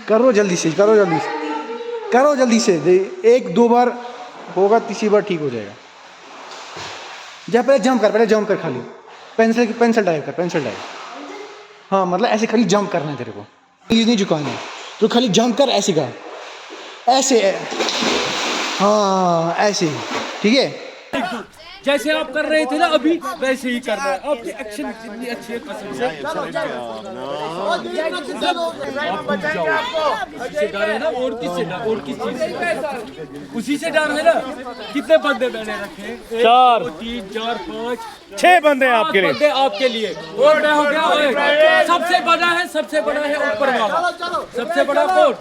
करो जल्दी से, करो जल्दी से, करो जल्दी से। एक दो बार होगा, तीसरी बार ठीक हो जाएगा। जा पहले जंप कर खाली। पेंसिल डाइव कर, पेंसिल डाइव। हाँ मतलब ऐसे खाली जंप करना है तेरे को, प्लीज नहीं झुकाना है। तो खाली जंप कर ऐसे का, ऐसे। हाँ ऐसे, ठीक है। जैसे आप कर रहे थे ना अभी, वैसे ही करना है। आपकी एक्शन जितनी अच्छी है कसम से। डर है ना, और किससे डर, और किस चीज से? उसी से डर है ना। कितने बंदे मैंने रखे? 4 3 4 5 6 बंदे हैं आपके लिए। बंदे आपके लिए। और मैं हो गया सबसे बड़ा है ऊपर वाला, सबसे बड़ा कोर्ट।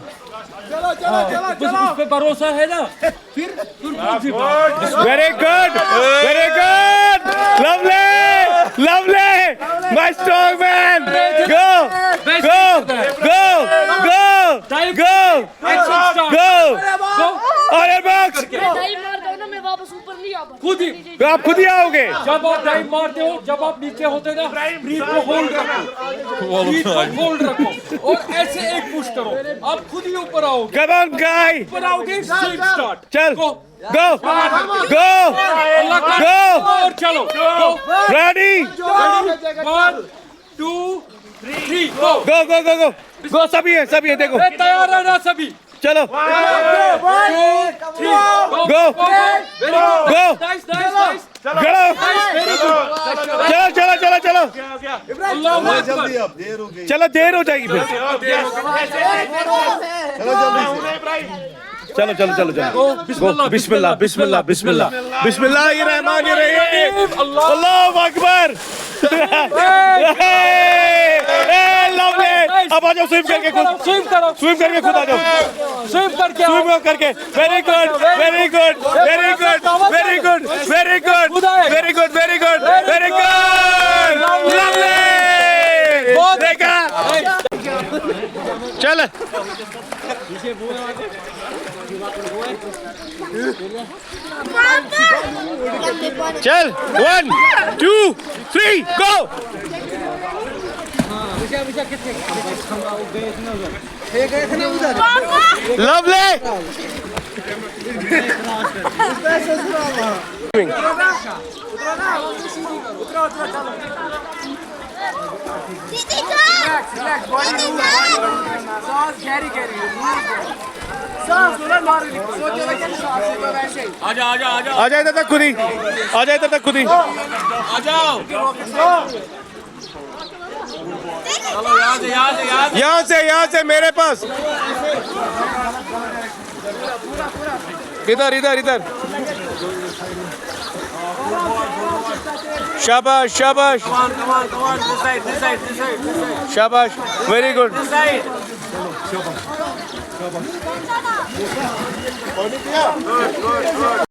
उस पे भरोसा है ना, फिर कौन सी बात? Very good, lovely, my strong man. Go और बॉक्स। आप खुद ही आओगे। जब आप डाइव मारते हो, जब आप नीचे होते ना, ब्रीथ को होल्ड रखो और ऐसे एक पुश करो, आप खुद ही ऊपर आओगे। कम ऑन गाय, ऊपर आओगे, स्टार्ट। चल गो और चलो, रेडी 1 2 3 गो। सभी है देखो, तैयार है ना सभी? चलो 1 2 3 गो नाइस नाइस चलो अल्लाह जल्दी अब चलो, देर हो जाएगी फिर। चलो बिस्मिल्लाहिर्रहमानिर्रहीम। अल्लाहु अकबर। अब आ जाओ, स्विम करके खुद आ जाओ। स्विम करके वेरी गुड। देखा, चल चल 1 2 3 गो। लवली। आजा इधर तक खुद ही, आ जाओ। यहाँ से मेरे पास। इधर शाबाश वेरी गुड।